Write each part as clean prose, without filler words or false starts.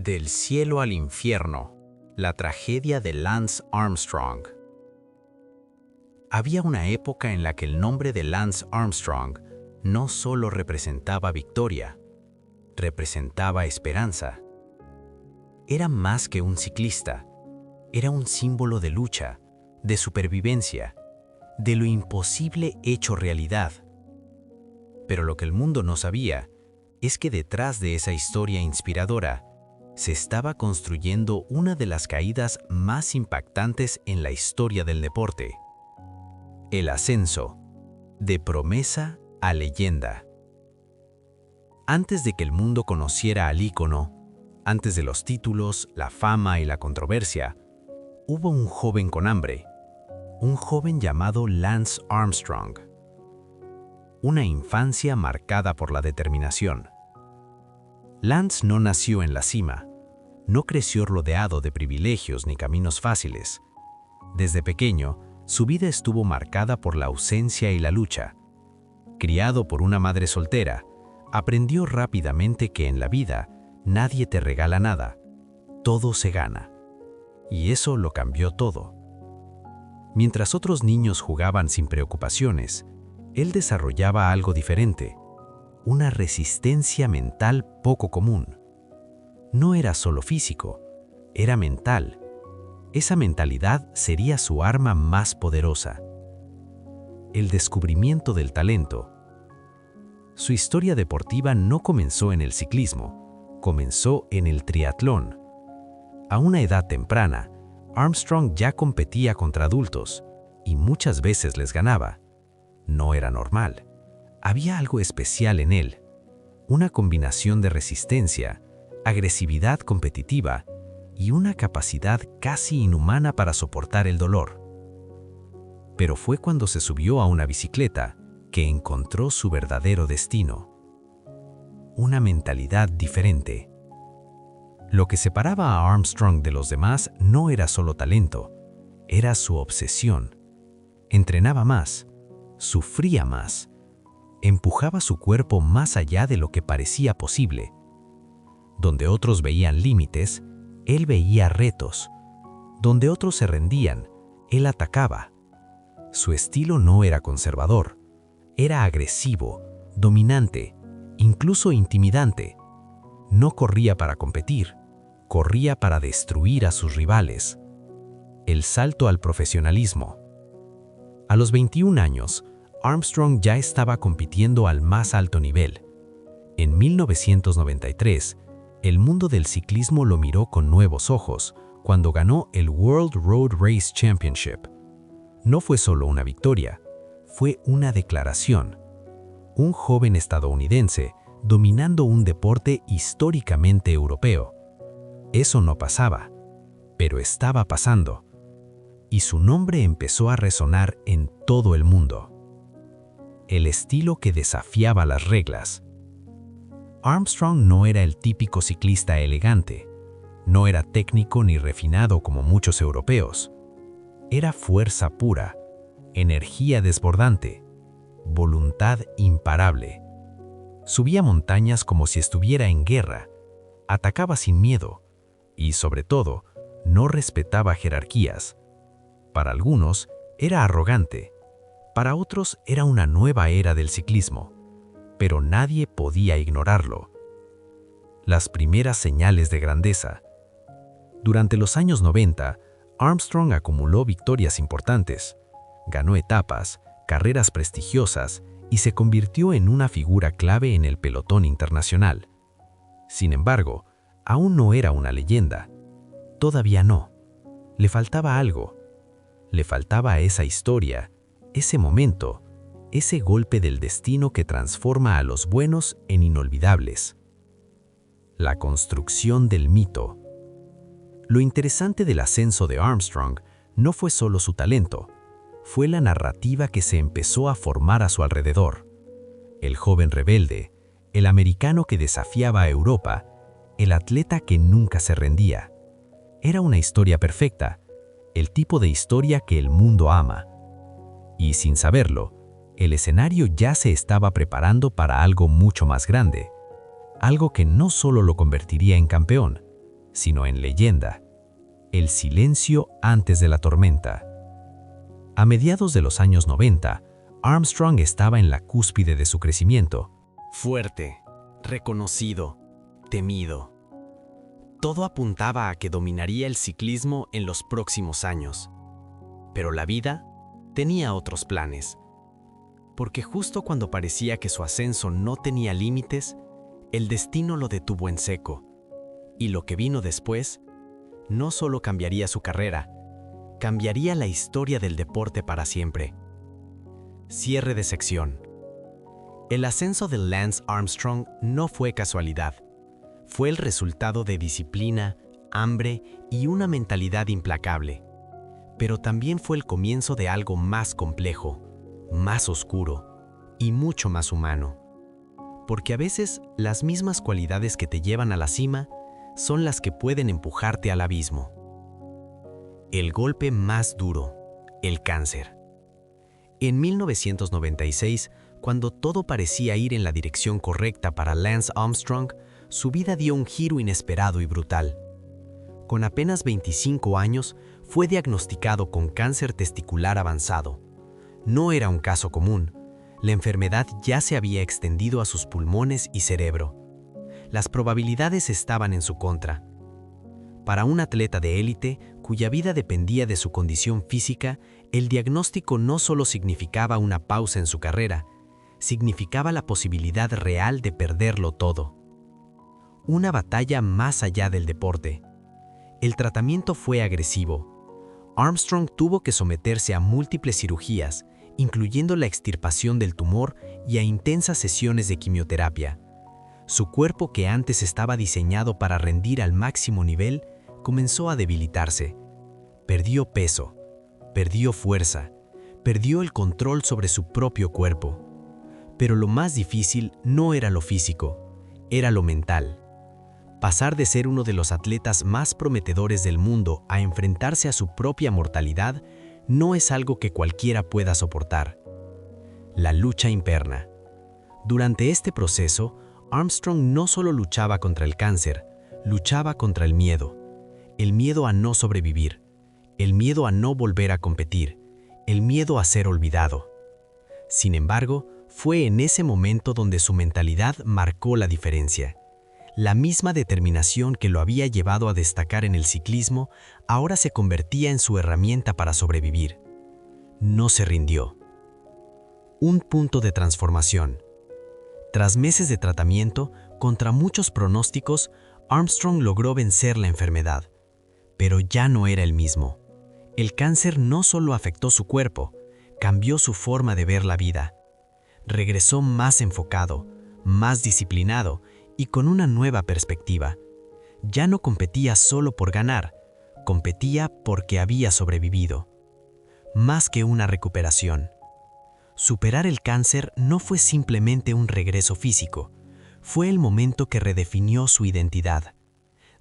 Del cielo al infierno, la tragedia de Lance Armstrong. Había una época en la que el nombre de Lance Armstrong no solo representaba victoria, representaba esperanza. Era más que un ciclista, era un símbolo de lucha, de supervivencia, de lo imposible hecho realidad. Pero lo que el mundo no sabía es que detrás de esa historia inspiradora se estaba construyendo una de las caídas más impactantes en la historia del deporte. El ascenso, de promesa a leyenda. Antes de que el mundo conociera al ícono, antes de los títulos, la fama y la controversia, hubo un joven con hambre, un joven llamado Lance Armstrong. Una infancia marcada por la determinación. Lance no nació en la cima, no creció rodeado de privilegios ni caminos fáciles. Desde pequeño, su vida estuvo marcada por la ausencia y la lucha. Criado por una madre soltera, aprendió rápidamente que en la vida nadie te regala nada, todo se gana. Y eso lo cambió todo. Mientras otros niños jugaban sin preocupaciones, él desarrollaba algo diferente, una resistencia mental poco común. No era solo físico, era mental. Esa mentalidad sería su arma más poderosa. El descubrimiento del talento. Su historia deportiva no comenzó en el ciclismo, comenzó en el triatlón. A una edad temprana, Armstrong ya competía contra adultos y muchas veces les ganaba. No era normal. Había algo especial en él, una combinación de resistencia, agresividad competitiva y una capacidad casi inhumana para soportar el dolor. Pero fue cuando se subió a una bicicleta que encontró su verdadero destino. Una mentalidad diferente. Lo que separaba a Armstrong de los demás no era solo talento, era su obsesión. Entrenaba más, sufría más, empujaba su cuerpo más allá de lo que parecía posible. Donde otros veían límites, él veía retos. Donde otros se rendían, él atacaba. Su estilo no era conservador, era agresivo, dominante, incluso intimidante. No corría para competir, corría para destruir a sus rivales. El salto al profesionalismo. A los 21 años, Armstrong ya estaba compitiendo al más alto nivel. En 1993, el mundo del ciclismo lo miró con nuevos ojos cuando ganó el World Road Race Championship. No fue solo una victoria, fue una declaración. Un joven estadounidense dominando un deporte históricamente europeo. Eso no pasaba, pero estaba pasando. Y su nombre empezó a resonar en todo el mundo. El estilo que desafiaba las reglas. Armstrong no era el típico ciclista elegante, no era técnico ni refinado como muchos europeos. Era fuerza pura, energía desbordante, voluntad imparable. Subía montañas como si estuviera en guerra, atacaba sin miedo y, sobre todo, no respetaba jerarquías. Para algunos, era arrogante. Para otros era una nueva era del ciclismo, pero nadie podía ignorarlo. Las primeras señales de grandeza. Durante los años 90, Armstrong acumuló victorias importantes, ganó etapas, carreras prestigiosas y se convirtió en una figura clave en el pelotón internacional. Sin embargo, aún no era una leyenda. Todavía no. Le faltaba algo. Le faltaba esa historia, ese momento, ese golpe del destino que transforma a los buenos en inolvidables. La construcción del mito. Lo interesante del ascenso de Armstrong no fue solo su talento, fue la narrativa que se empezó a formar a su alrededor. El joven rebelde, el americano que desafiaba a Europa, el atleta que nunca se rendía. Era una historia perfecta, el tipo de historia que el mundo ama. Y sin saberlo, el escenario ya se estaba preparando para algo mucho más grande, algo que no solo lo convertiría en campeón, sino en leyenda. El silencio antes de la tormenta. A mediados de los años 90, Armstrong estaba en la cúspide de su crecimiento. Fuerte, reconocido, temido. Todo apuntaba a que dominaría el ciclismo en los próximos años. Pero la vida tenía otros planes. Porque justo cuando parecía que su ascenso no tenía límites, el destino lo detuvo en seco. Y lo que vino después no solo cambiaría su carrera, cambiaría la historia del deporte para siempre. Cierre de sección. El ascenso de Lance Armstrong no fue casualidad. Fue el resultado de disciplina, hambre y una mentalidad implacable. Pero también fue el comienzo de algo más complejo, más oscuro y mucho más humano. Porque a veces las mismas cualidades que te llevan a la cima son las que pueden empujarte al abismo. El golpe más duro, el cáncer. En 1996, cuando todo parecía ir en la dirección correcta para Lance Armstrong, su vida dio un giro inesperado y brutal. Con apenas 25 años, fue diagnosticado con cáncer testicular avanzado. No era un caso común. La enfermedad ya se había extendido a sus pulmones y cerebro. Las probabilidades estaban en su contra. Para un atleta de élite, cuya vida dependía de su condición física, el diagnóstico no solo significaba una pausa en su carrera, significaba la posibilidad real de perderlo todo. Una batalla más allá del deporte. El tratamiento fue agresivo. Armstrong tuvo que someterse a múltiples cirugías, incluyendo la extirpación del tumor y a intensas sesiones de quimioterapia. Su cuerpo, que antes estaba diseñado para rendir al máximo nivel, comenzó a debilitarse. Perdió peso, perdió fuerza, perdió el control sobre su propio cuerpo. Pero lo más difícil no era lo físico, era lo mental. Pasar de ser uno de los atletas más prometedores del mundo a enfrentarse a su propia mortalidad no es algo que cualquiera pueda soportar. La lucha interna. Durante este proceso, Armstrong no solo luchaba contra el cáncer, luchaba contra el miedo a no sobrevivir, el miedo a no volver a competir, el miedo a ser olvidado. Sin embargo, fue en ese momento donde su mentalidad marcó la diferencia. La misma determinación que lo había llevado a destacar en el ciclismo, ahora se convertía en su herramienta para sobrevivir. No se rindió. Un punto de transformación. Tras meses de tratamiento, contra muchos pronósticos, Armstrong logró vencer la enfermedad. Pero ya no era el mismo. El cáncer no solo afectó su cuerpo, cambió su forma de ver la vida. Regresó más enfocado, más disciplinado y con una nueva perspectiva. Ya no competía solo por ganar, competía porque había sobrevivido. Más que una recuperación. Superar el cáncer no fue simplemente un regreso físico, fue el momento que redefinió su identidad.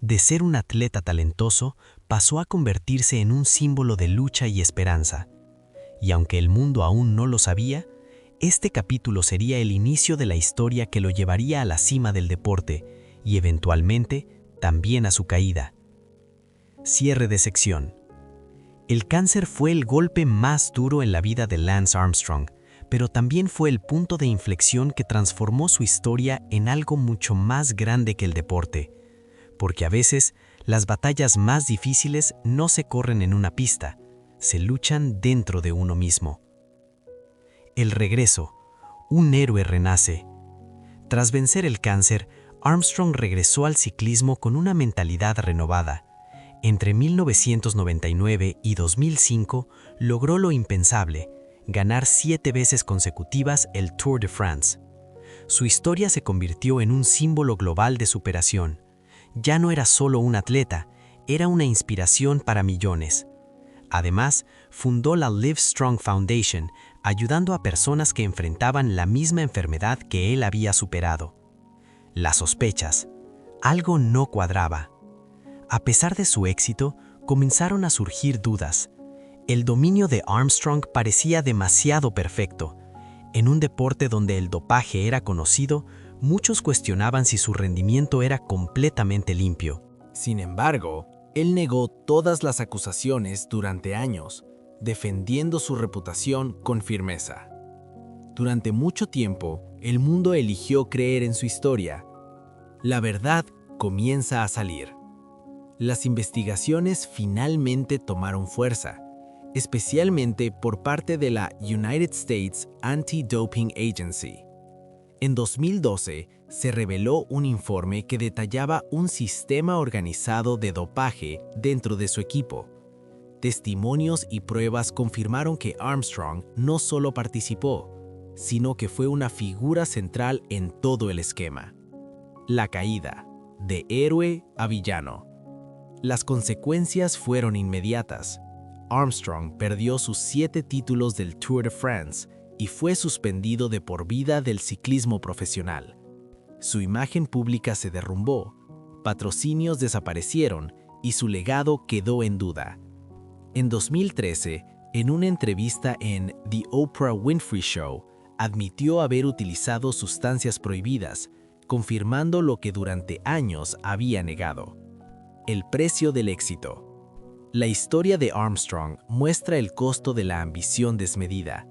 De ser un atleta talentoso, pasó a convertirse en un símbolo de lucha y esperanza. Y aunque el mundo aún no lo sabía, este capítulo sería el inicio de la historia que lo llevaría a la cima del deporte y eventualmente también a su caída. Cierre de sección. El cáncer fue el golpe más duro en la vida de Lance Armstrong, pero también fue el punto de inflexión que transformó su historia en algo mucho más grande que el deporte. Porque a veces, las batallas más difíciles no se corren en una pista, se luchan dentro de uno mismo. El regreso. Un héroe renace. Tras vencer el cáncer, Armstrong regresó al ciclismo con una mentalidad renovada. Entre 1999 y 2005 logró lo impensable, ganar 7 veces consecutivas el Tour de France. Su historia se convirtió en un símbolo global de superación. Ya no era solo un atleta, era una inspiración para millones. Además, fundó la Live Strong Foundation, ayudando a personas que enfrentaban la misma enfermedad que él había superado. Las sospechas. Algo no cuadraba. A pesar de su éxito, comenzaron a surgir dudas. El dominio de Armstrong parecía demasiado perfecto. En un deporte donde el dopaje era conocido, muchos cuestionaban si su rendimiento era completamente limpio. Sin embargo, él negó todas las acusaciones durante años, defendiendo su reputación con firmeza. Durante mucho tiempo, el mundo eligió creer en su historia. La verdad comienza a salir. Las investigaciones finalmente tomaron fuerza, especialmente por parte de la United States Anti-Doping Agency. En 2012, se reveló un informe que detallaba un sistema organizado de dopaje dentro de su equipo. Testimonios y pruebas confirmaron que Armstrong no solo participó, sino que fue una figura central en todo el esquema. La caída, de héroe a villano. Las consecuencias fueron inmediatas. Armstrong perdió sus 7 títulos del Tour de France y fue suspendido de por vida del ciclismo profesional. Su imagen pública se derrumbó, patrocinios desaparecieron y su legado quedó en duda. En 2013, en una entrevista en The Oprah Winfrey Show, admitió haber utilizado sustancias prohibidas, confirmando lo que durante años había negado. El precio del éxito. La historia de Armstrong muestra el costo de la ambición desmedida.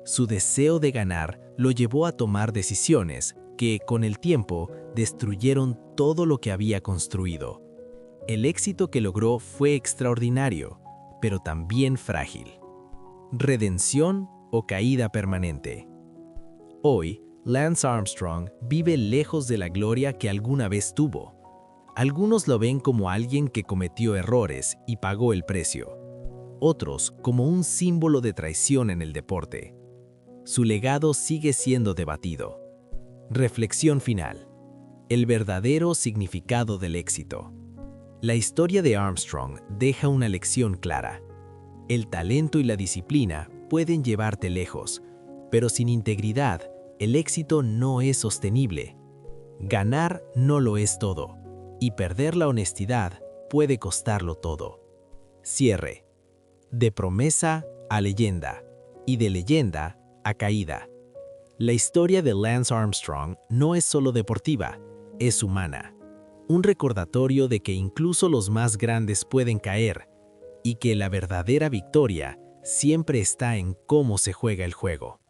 Su deseo de ganar lo llevó a tomar decisiones que, con el tiempo, destruyeron todo lo que había construido. El éxito que logró fue extraordinario, pero también frágil. Redención o caída permanente. Hoy, Lance Armstrong vive lejos de la gloria que alguna vez tuvo. Algunos lo ven como alguien que cometió errores y pagó el precio. Otros como un símbolo de traición en el deporte. Su legado sigue siendo debatido. Reflexión final. El verdadero significado del éxito. La historia de Armstrong deja una lección clara. El talento y la disciplina pueden llevarte lejos, pero sin integridad, el éxito no es sostenible. Ganar no lo es todo, y perder la honestidad puede costarlo todo. Cierre. De promesa a leyenda, y de leyenda a caída. La historia de Lance Armstrong no es solo deportiva, es humana. Un recordatorio de que incluso los más grandes pueden caer, y que la verdadera victoria siempre está en cómo se juega el juego.